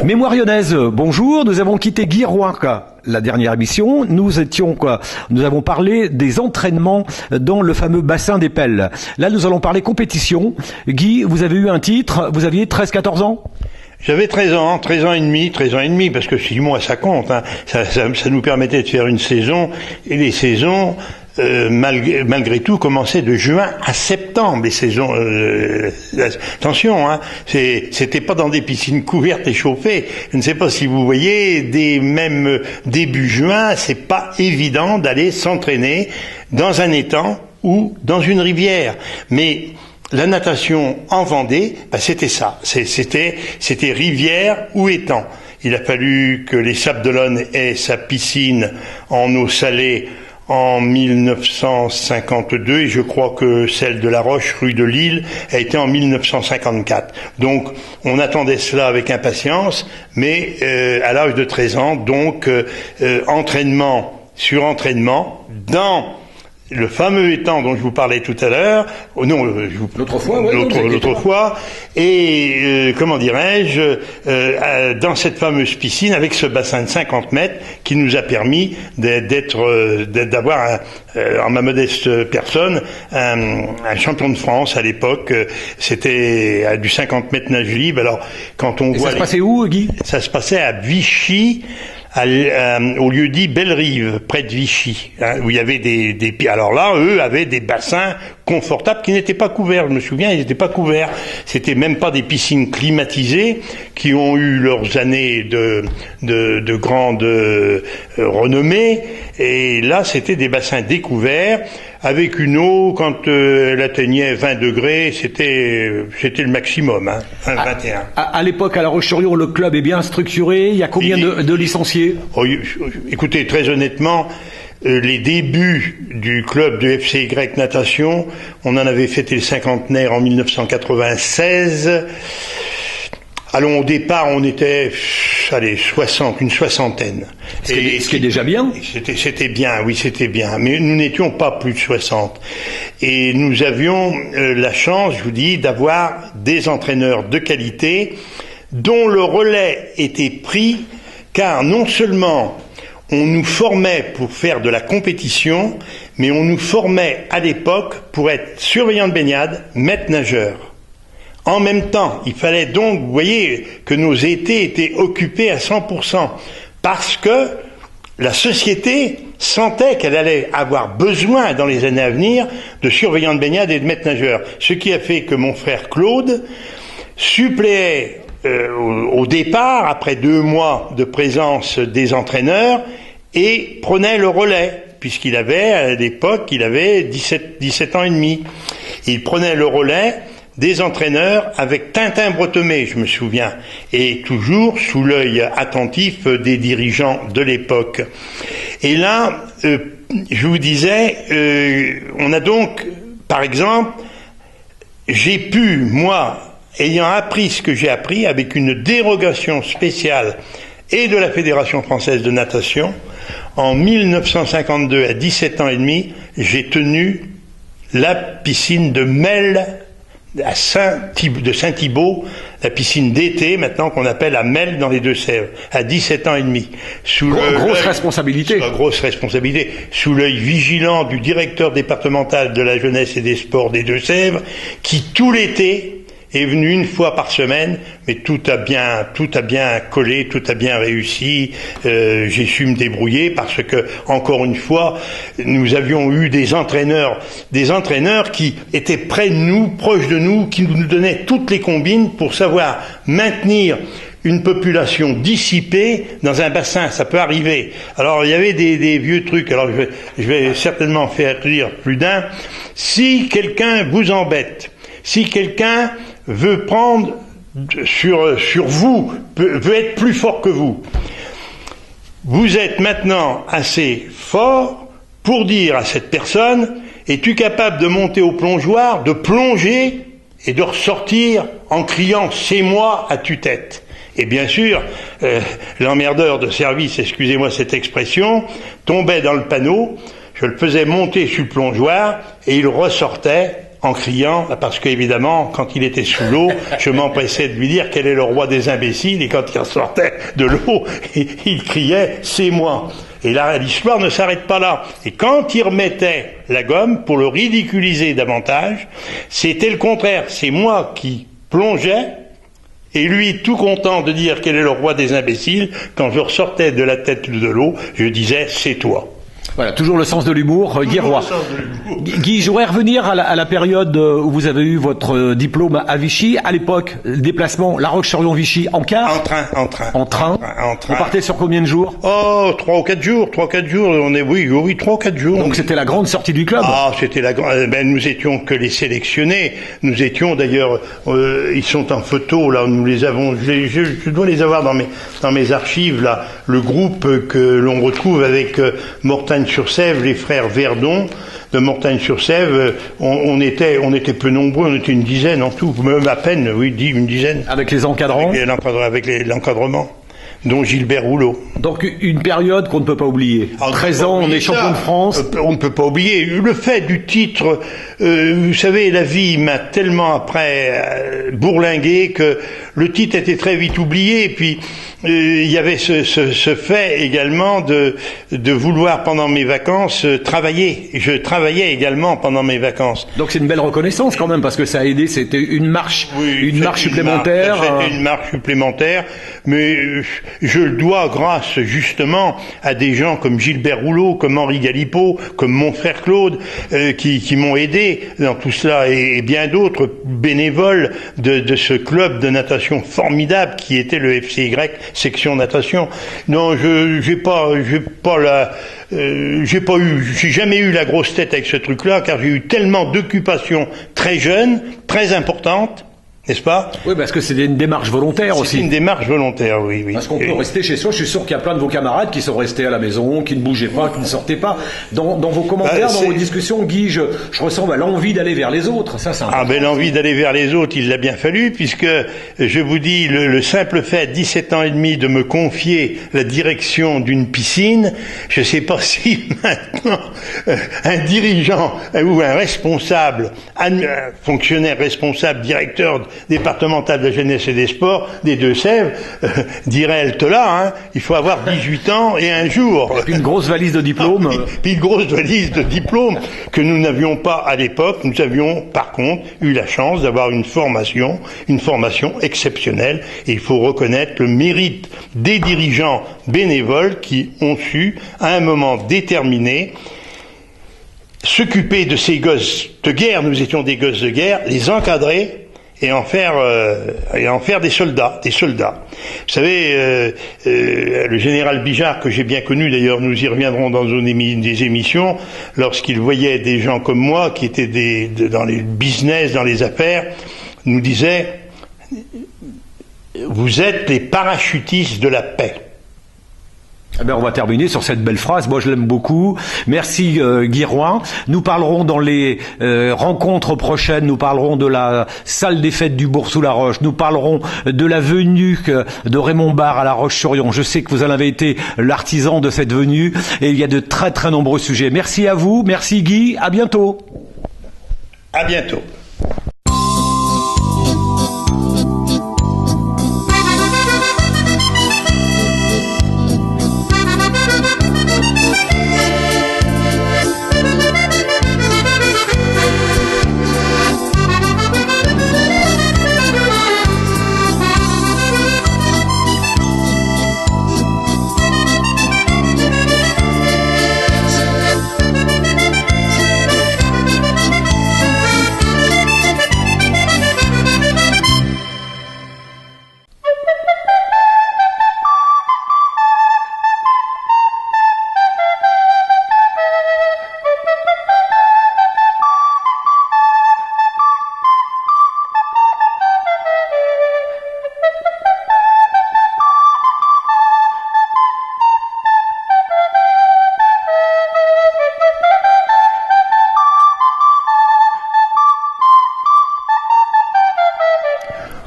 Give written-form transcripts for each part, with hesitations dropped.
Mémoire lyonnaise, bonjour. Nous avons quitté Guy Roin, la dernière émission. Nous avons parlé des entraînements dans le fameux bassin des Pelles. Là, nous allons parler compétition. Guy, vous avez eu un titre, vous aviez 13-14 ans? J'avais 13 ans et demi, parce que 6 mois ça compte, hein. Ça nous permettait de faire une saison, et les saisons, malgré tout, commençaient de juin à septembre, les saisons, attention, hein, c'était pas dans des piscines couvertes et chauffées. Je ne sais pas si vous voyez, même début juin, c'est pas évident d'aller s'entraîner dans un étang ou dans une rivière. Mais la natation en Vendée, c'était ça. C'était rivière ou étang. Il a fallu que les Sables d'Olonne aient sa piscine en eau salée en 1952 et je crois que celle de La Roche, rue de Lille, a été en 1954. Donc, on attendait cela avec impatience, mais à l'âge de 13 ans, donc entraînement sur entraînement dans le fameux étang dont je vous parlais tout à l'heure, l'autre fois, et comment dirais-je, dans cette fameuse piscine avec ce bassin de 50 mètres qui nous a permis d'avoir, en ma modeste personne, un champion de France à l'époque. C'était du 50 mètres nage libre. Alors quand on voit, ça se passait où, Guy? Ça se passait à Vichy. Au lieu-dit Belle-Rive, près de Vichy, hein, où il y avait alors là, eux avaient des bassins confortables qui n'étaient pas couverts. Je me souviens, ils n'étaient pas couverts. C'était même pas des piscines climatisées qui ont eu leurs années de grande renommée. Et là, c'était des bassins découverts avec une eau, quand elle atteignait 20 degrés, c'était le maximum, hein, 21. À l'époque, à La Roche-sur-Yon, le club est bien structuré. Il y a combien de licenciés? Écoutez, très honnêtement, les débuts du club de FCY Natation, on en avait fêté le cinquantenaire en 1996. Allons, au départ, on était, une soixantaine. Ce qui est déjà bien. C'était bien, oui, c'était bien. Mais nous n'étions pas plus de 60. Et nous avions la chance, je vous dis, d'avoir des entraîneurs de qualité dont le relais était pris, car non seulement on nous formait pour faire de la compétition, mais on nous formait à l'époque pour être surveillant de baignade, maître nageur. En même temps, il fallait donc, vous voyez, que nos étés étaient occupés à 100%, parce que la société sentait qu'elle allait avoir besoin dans les années à venir de surveillants de baignade et de maîtres nageurs. Ce qui a fait que mon frère Claude suppléait au départ, après 2 mois de présence des entraîneurs, et prenait le relais, puisqu'il avait, à l'époque, 17 ans et demi. Il prenait le relais des entraîneurs avec Tintin Bretomé, je me souviens, et toujours sous l'œil attentif des dirigeants de l'époque. Et là, je vous disais, on a donc, par exemple, j'ai pu, moi, ayant appris ce que j'ai appris, avec une dérogation spéciale et de la Fédération française de natation, en 1952, à 17 ans et demi, j'ai tenu la piscine de Melle de Saint-Thibault, la piscine d'été, maintenant qu'on appelle à Melle dans les Deux-Sèvres, à 17 ans et demi. Grosse responsabilité. Grosse responsabilité. Sous l'œil vigilant du directeur départemental de la jeunesse et des sports des Deux-Sèvres, qui tout l'été est venu une fois par semaine, mais tout a bien collé, tout a bien réussi. J'ai su me débrouiller parce que, encore une fois, nous avions eu des entraîneurs qui étaient près de nous, proches de nous, qui nous donnaient toutes les combines pour savoir maintenir une population dissipée dans un bassin. Ça peut arriver. Alors, il y avait des vieux trucs. Alors, je vais certainement faire rire plus d'un. Si quelqu'un vous embête, si quelqu'un veut prendre sur vous, veut être plus fort que vous, vous êtes maintenant assez fort pour dire à cette personne: es-tu capable de monter au plongeoir, de plonger et de ressortir en criant c'est moi à tue-tête? Et bien sûr, l'emmerdeur de service, excusez-moi cette expression, tombait dans le panneau, je le faisais monter sur le plongeoir et il ressortait en criant, parce qu'évidemment, quand il était sous l'eau, je m'empressais de lui dire quel est le roi des imbéciles, et quand il ressortait de l'eau, il criait « c'est moi ». Et là, l'histoire ne s'arrête pas là. Et quand il remettait la gomme, pour le ridiculiser davantage, c'était le contraire. C'est moi qui plongeais, et lui, tout content de dire quel est le roi des imbéciles, quand je ressortais de la tête de l'eau, je disais « c'est toi ». Voilà, toujours le sens de l'humour, Guy Roy. Guy, je voudrais revenir à la période où vous avez eu votre diplôme à Vichy. À l'époque, déplacement La Roche-sur-Yon-Vichy en car. En train. En train. Vous partez sur combien de jours? Oh, 3 ou 4 jours. 3 ou 4 jours. Oui, 3 ou 4 jours. Donc c'était la grande sortie du club. Ah, c'était la grande. Nous étions que les sélectionnés. Nous étions d'ailleurs. Ils sont en photo là. Nous les avons. Je dois les avoir dans mes archives là. Le groupe que l'on retrouve avec Mortagne-sur-Sèvre, les frères Verdon de Mortagne-sur-Sèvre, on était peu nombreux, on était une dizaine en tout, même à peine, oui, une dizaine. Avec les encadrants? Avec l'encadrement, dont Gilbert Rouleau. Donc une période qu'on ne peut pas oublier. 13 ans, on est champion de France. On ne peut pas oublier. Le fait du titre, vous savez, la vie m'a tellement après bourlingué que le titre était très vite oublié, et puis il y avait ce fait également de vouloir pendant mes vacances travailler. Je travaillais également pendant mes vacances. Donc c'est une belle reconnaissance quand même, parce que ça a aidé, c'était une marche, une marche supplémentaire. C'était une marche supplémentaire, mais je le dois grâce justement à des gens comme Gilbert Rouleau, comme Henri Galipeau, comme mon frère Claude, qui m'ont aidé dans tout cela, et bien d'autres bénévoles de ce club de natation formidable qui était le FCY section natation. Non, j'ai jamais eu la grosse tête avec ce truc-là, car j'ai eu tellement d'occupations très jeunes, très importantes, n'est-ce pas? Oui, parce que c'est une démarche volontaire aussi. C'est une démarche volontaire, oui. Parce qu'on peut rester chez soi. Je suis sûr qu'il y a plein de vos camarades qui sont restés à la maison, qui ne bougeaient pas, qui ne sortaient pas. Dans vos commentaires, dans vos discussions, Guy, je ressens l'envie d'aller vers les autres. Ça, c'est important. L'envie d'aller vers les autres, il l'a bien fallu, puisque je vous dis, le simple fait, 17 ans et demi, de me confier la direction d'une piscine, je ne sais pas si maintenant un dirigeant ou un responsable, un fonctionnaire responsable, directeur départemental de la jeunesse et des sports des Deux-Sèvres dirait elle là, il faut avoir 18 ans et un jour. Et puis une grosse valise de diplômes. Puis une grosse valise de diplômes que nous n'avions pas à l'époque. Nous avions par contre eu la chance d'avoir une formation exceptionnelle, et il faut reconnaître le mérite des dirigeants bénévoles qui ont su, à un moment déterminé, s'occuper de ces gosses de guerre. Nous étions des gosses de guerre, les encadrer et en faire des soldats. Vous savez, le général Bijard, que j'ai bien connu, d'ailleurs nous y reviendrons dans des émissions, lorsqu'il voyait des gens comme moi qui étaient dans les business, dans les affaires, nous disait: vous êtes les parachutistes de la paix. On va terminer sur cette belle phrase. Moi, je l'aime beaucoup. Merci, Guy Roy. Nous parlerons dans les rencontres prochaines. Nous parlerons de la salle des fêtes du Bourg-sous-la-Roche. Nous parlerons de la venue de Raymond Barre à La Roche-sur-Yon. Je sais que vous en avez été l'artisan de cette venue, et il y a de très très nombreux sujets. Merci à vous. Merci, Guy. À bientôt. À bientôt.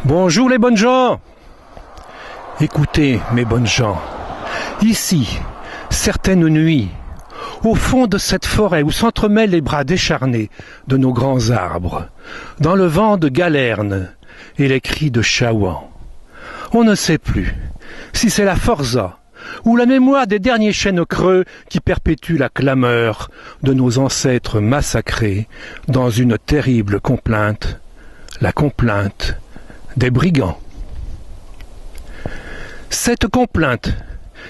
Bonjour les bonnes gens. Écoutez mes bonnes gens, ici, certaines nuits, au fond de cette forêt où s'entremêlent les bras décharnés de nos grands arbres, dans le vent de Galerne et les cris de Chouan. On ne sait plus si c'est la Forza ou la mémoire des derniers chênes creux qui perpétuent la clameur de nos ancêtres massacrés dans une terrible complainte, la complainte des brigands. Cette complainte,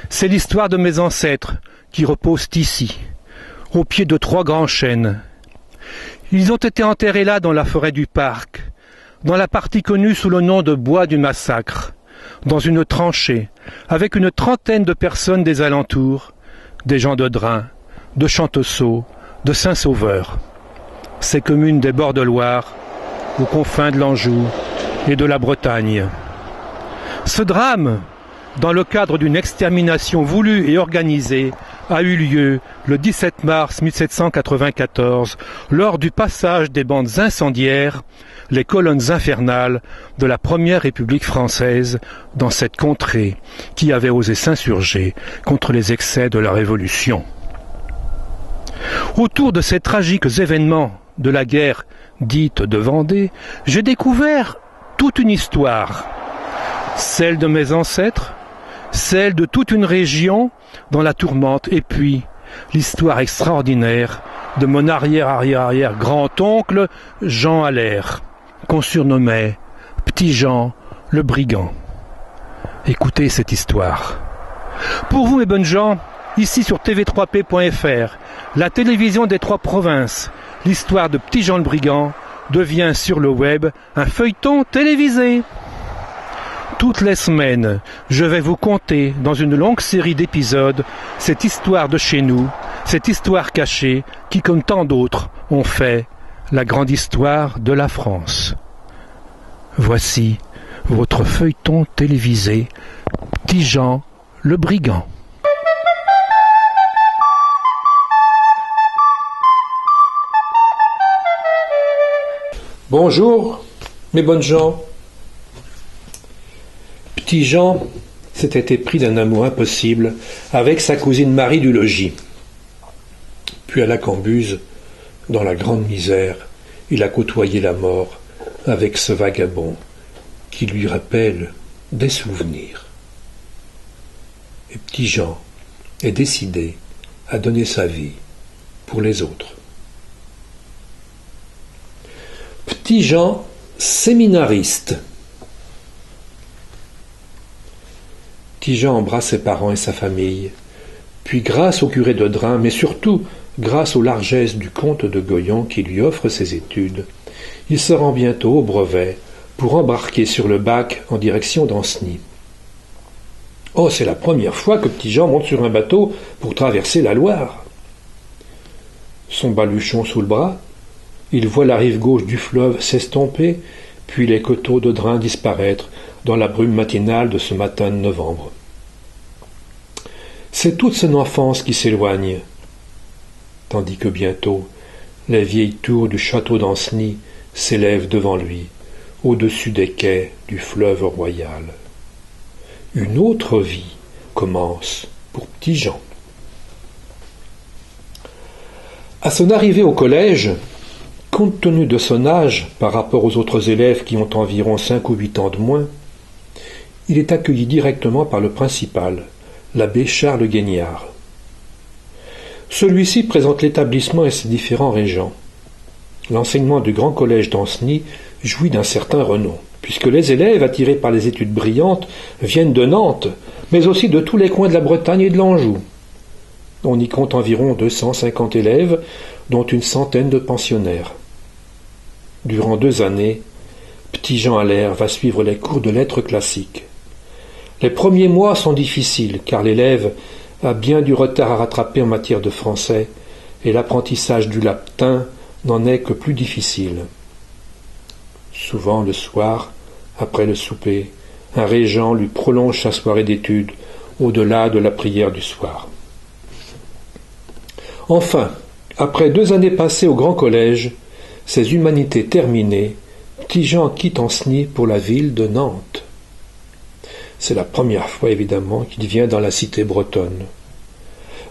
c'est l'histoire de mes ancêtres qui reposent ici, au pied de 3 grands chênes. Ils ont été enterrés là dans la forêt du parc, dans la partie connue sous le nom de bois du massacre, dans une tranchée, avec une trentaine de personnes des alentours, des gens de Drain, de Chanteceau, de Saint-Sauveur. Ces communes des bords de Loire, aux confins de l'Anjou et de la Bretagne. Ce drame, dans le cadre d'une extermination voulue et organisée, a eu lieu le 17 mars 1794 lors du passage des bandes incendiaires, les colonnes infernales de la Première République française dans cette contrée qui avait osé s'insurger contre les excès de la Révolution. Autour de ces tragiques événements de la guerre dite de Vendée, j'ai découvert toute une histoire, celle de mes ancêtres, celle de toute une région dans la tourmente, et puis l'histoire extraordinaire de mon arrière-arrière-arrière-grand-oncle Jean Allaire, qu'on surnommait Petit Jean le Brigand. Écoutez cette histoire. Pour vous, mes bonnes gens, ici sur tv3p.fr, la télévision des 3 provinces, l'histoire de Petit Jean le Brigand devient sur le web un feuilleton télévisé. Toutes les semaines, je vais vous conter dans une longue série d'épisodes cette histoire de chez nous, cette histoire cachée qui, comme tant d'autres, ont fait la grande histoire de la France. Voici votre feuilleton télévisé, Petit Jean le Brigand. Bonjour, mes bonnes gens. Petit Jean s'était épris d'un amour impossible avec sa cousine Marie du logis. Puis à la Cambuse, dans la grande misère, il a côtoyé la mort avec ce vagabond qui lui rappelle des souvenirs. Et Petit Jean est décidé à donner sa vie pour les autres. Petit Jean, séminariste. Petit Jean embrasse ses parents et sa famille, puis grâce au curé de Drain, mais surtout grâce aux largesses du comte de Goyon qui lui offre ses études, il se rend bientôt au brevet pour embarquer sur le bac en direction d'Ancenis. Oh, c'est la première fois que Petit Jean monte sur un bateau pour traverser la Loire. Son baluchon sous le bras, il voit la rive gauche du fleuve s'estomper, puis les coteaux de Drain disparaître dans la brume matinale de ce matin de novembre. C'est toute son enfance qui s'éloigne, tandis que bientôt les vieilles tours du château d'Ancenis s'élèvent devant lui, au-dessus des quais du fleuve royal. Une autre vie commence pour Petit Jean. À son arrivée au collège, compte tenu de son âge par rapport aux autres élèves qui ont environ 5 ou 8 ans de moins, il est accueilli directement par le principal, l'abbé Charles Guignard. Celui-ci présente l'établissement et ses différents régents. L'enseignement du grand collège d'Ancenis jouit d'un certain renom, puisque les élèves attirés par les études brillantes viennent de Nantes, mais aussi de tous les coins de la Bretagne et de l'Anjou. On y compte environ 250 élèves, dont une centaine de pensionnaires. Durant 2 années, Petit Jean Allaire va suivre les cours de lettres classiques. Les premiers mois sont difficiles, car l'élève a bien du retard à rattraper en matière de français, et l'apprentissage du latin n'en est que plus difficile. Souvent, le soir, après le souper, un régent lui prolonge sa soirée d'études au-delà de la prière du soir. Enfin, après 2 années passées au grand collège, ses humanités terminées, Petit Jean quitte Ancenis pour la ville de Nantes. C'est la première fois, évidemment, qu'il vient dans la cité bretonne.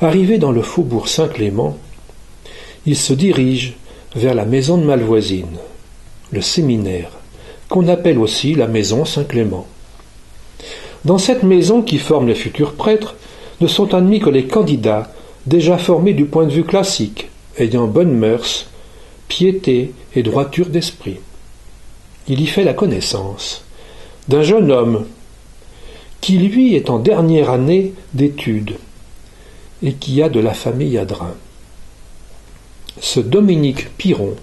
Arrivé dans le faubourg Saint-Clément, il se dirige vers la maison de Malvoisine, le séminaire, qu'on appelle aussi la maison Saint-Clément. Dans cette maison qui forme les futurs prêtres, ne sont admis que les candidats déjà formés du point de vue classique, ayant bonnes mœurs, piété et droiture d'esprit. Il y fait la connaissance d'un jeune homme qui, lui, est en dernière année d'études et qui a de la famille à Drin. Ce Dominique Piron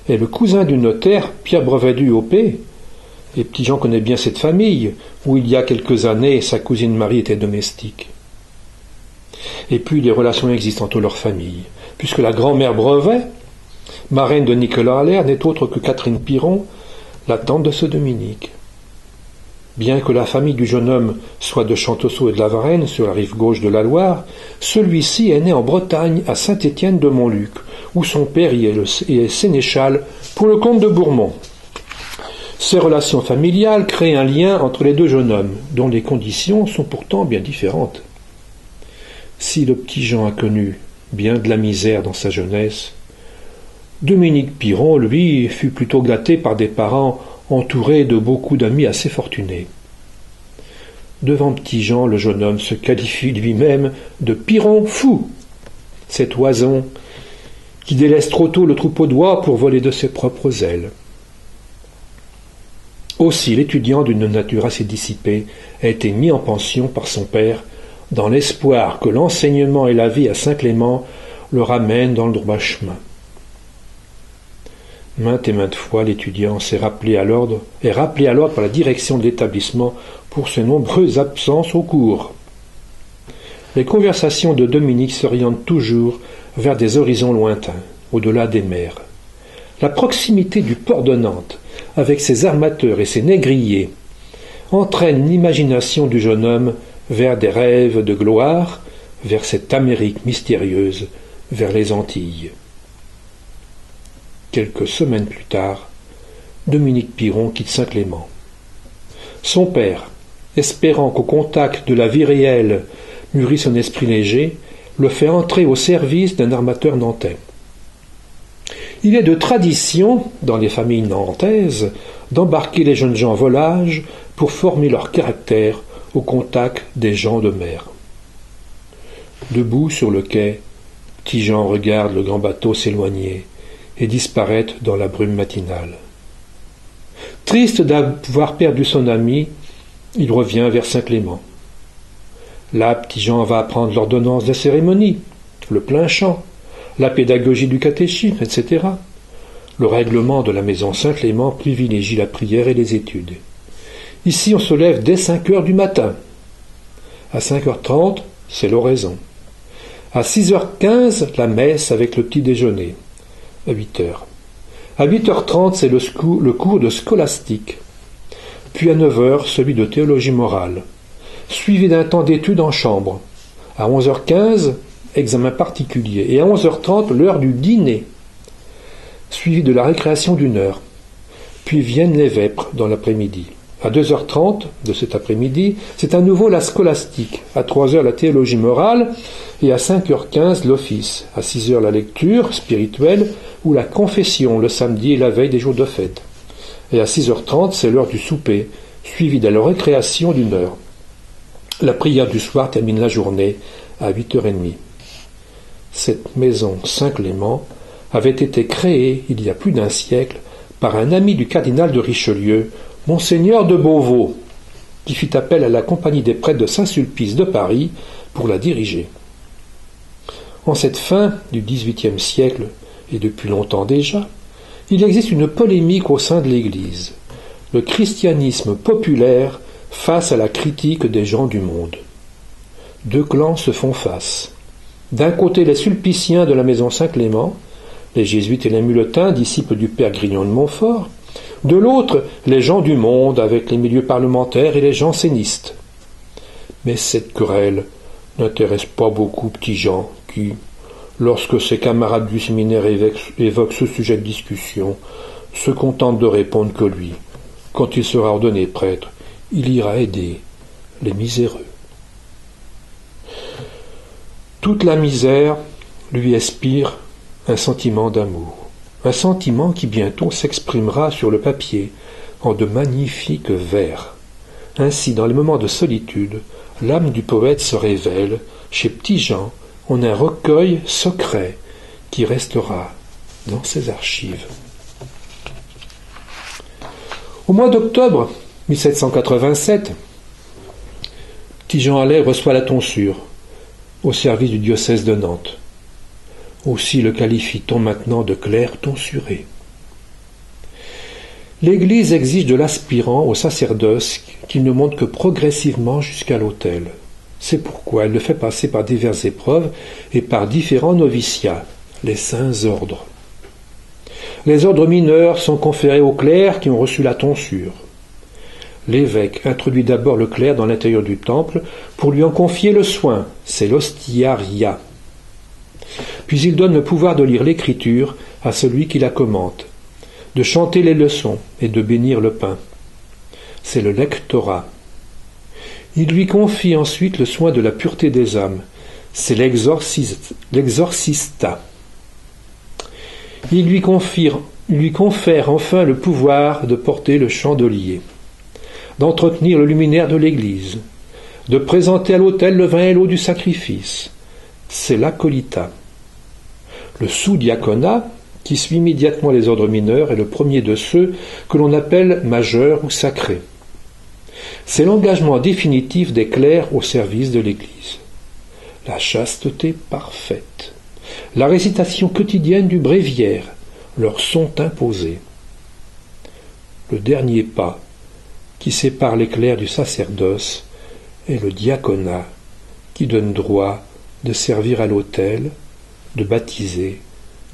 est le cousin du notaire Pierre Brevet du Haupé, et Petit-Jean connaît bien cette famille, où il y a quelques années sa cousine Marie était domestique. Et puis les relations existent entre leurs familles, puisque la grand-mère Brevet, marraine de Nicolas Allaire, n'est autre que Catherine Piron, la tante de ce Dominique. Bien que la famille du jeune homme soit de Chanteceau et de la Varenne, sur la rive gauche de la Loire, celui-ci est né en Bretagne, à Saint-Étienne-de-Montluc, où son père y est sénéchal pour le comte de Bourmont. Ces relations familiales créent un lien entre les deux jeunes hommes, dont les conditions sont pourtant bien différentes. Si le petit Jean a connu bien de la misère dans sa jeunesse, Dominique Piron, lui, fut plutôt gâté par des parents entourés de beaucoup d'amis assez fortunés. Devant Petit Jean, le jeune homme se qualifie lui-même de Piron fou, cet oison qui délaisse trop tôt le troupeau d'oies pour voler de ses propres ailes. Aussi, l'étudiant d'une nature assez dissipée a été mis en pension par son père, dans l'espoir que l'enseignement et la vie à Saint-Clément le ramènent dans le droit chemin. Maintes et maintes fois, l'étudiant est rappelé à l'ordre par la direction de l'établissement pour ses nombreuses absences au cours. Les conversations de Dominique s'orientent toujours vers des horizons lointains, au-delà des mers. La proximité du port de Nantes, avec ses armateurs et ses négriers, entraîne l'imagination du jeune homme vers des rêves de gloire, vers cette Amérique mystérieuse, vers les Antilles. Quelques semaines plus tard, Dominique Piron quitte Saint-Clément. Son père, espérant qu'au contact de la vie réelle mûrit son esprit léger, le fait entrer au service d'un armateur nantais. Il est de tradition, dans les familles nantaises, d'embarquer les jeunes gens volages pour former leur caractère au contact des gens de mer. Debout sur le quai, Petit Jean regarde le grand bateau s'éloigner et disparaître dans la brume matinale. Triste d'avoir perdu son ami, il revient vers Saint-Clément. Là, Petit Jean va apprendre l'ordonnance des cérémonies, le plein chant, la pédagogie du catéchisme, etc. Le règlement de la maison Saint-Clément privilégie la prière et les études. Ici, on se lève dès 5 heures du matin. À 5h30, c'est l'oraison. À 6h15, la messe avec le petit déjeuner. À 8h. À 8h30, c'est le cours de scolastique. Puis à 9h, celui de théologie morale, suivi d'un temps d'études en chambre. À 11h15, examen particulier. Et à 11h30, l'heure du dîner, suivi de la récréation d'1 heure. Puis viennent les vêpres dans l'après-midi. À 2h30 de cet après-midi, c'est à nouveau la scolastique. À 3h, la théologie morale. Et à 5h15, l'office. À 6h, la lecture spirituelle ou la confession le samedi et la veille des jours de fête. Et à 6h30, c'est l'heure du souper, suivi de la récréation d'1 heure. La prière du soir termine la journée à 8h30. Cette maison Saint-Clément avait été créée il y a plus d'un siècle par un ami du cardinal de Richelieu, Monseigneur de Beauvau, qui fit appel à la Compagnie des prêtres de Saint-Sulpice de Paris pour la diriger. En cette fin du XVIIIe siècle, et depuis longtemps déjà, il existe une polémique au sein de l'Église, le christianisme populaire face à la critique des gens du monde. Deux clans se font face. D'un côté, les sulpiciens de la maison Saint-Clément, les jésuites et les mulletins, disciples du père Grignon de Montfort, de l'autre, les gens du monde, avec les milieux parlementaires et les jansénistes. Mais cette querelle n'intéresse pas beaucoup Petit Jean, qui, lorsque ses camarades du séminaire évoquent ce sujet de discussion, se contente de répondre que lui, quand il sera ordonné prêtre, il ira aider les miséreux. Toute la misère lui inspire un sentiment d'amour, un sentiment qui bientôt s'exprimera sur le papier en de magnifiques vers. Ainsi, dans les moments de solitude, l'âme du poète se révèle chez Petit-Jean en un recueil secret qui restera dans ses archives. Au mois d'octobre 1787, Petit-Jean Allais reçoit la tonsure au service du diocèse de Nantes. Aussi le qualifie-t-on maintenant de clerc tonsuré. L'Église exige de l'aspirant au sacerdoce qu'il ne monte que progressivement jusqu'à l'autel. C'est pourquoi elle le fait passer par diverses épreuves et par différents noviciats, les saints ordres. Les ordres mineurs sont conférés aux clercs qui ont reçu la tonsure. L'évêque introduit d'abord le clerc dans l'intérieur du temple pour lui en confier le soin, c'est l'hostiaria. Puis il donne le pouvoir de lire l'écriture à celui qui la commente, de chanter les leçons et de bénir le pain. C'est le lectorat. Il lui confie ensuite le soin de la pureté des âmes, c'est l'exorcista. Il lui confère enfin le pouvoir de porter le chandelier, d'entretenir le luminaire de l'église, de présenter à l'autel le vin et l'eau du sacrifice. C'est l'acolita. Le sous-diaconat, qui suit immédiatement les ordres mineurs, est le premier de ceux que l'on appelle majeurs ou sacrés. C'est l'engagement définitif des clercs au service de l'Église. La chasteté parfaite, la récitation quotidienne du bréviaire leur sont imposés. Le dernier pas qui sépare les clercs du sacerdoce est le diaconat qui donne droit de servir à l'autel, de baptiser,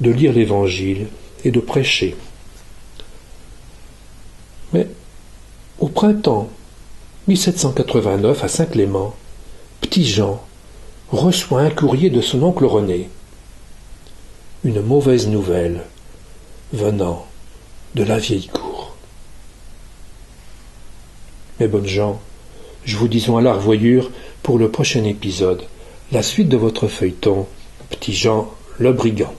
de lire l'Évangile et de prêcher. Mais au printemps 1789 à Saint-Clément, Petit-Jean reçoit un courrier de son oncle René. Une mauvaise nouvelle venant de la vieille cour. Mes bonnes gens, je vous dis à la revoyure pour le prochain épisode, la suite de votre feuilleton, Petit-Jean le brigand.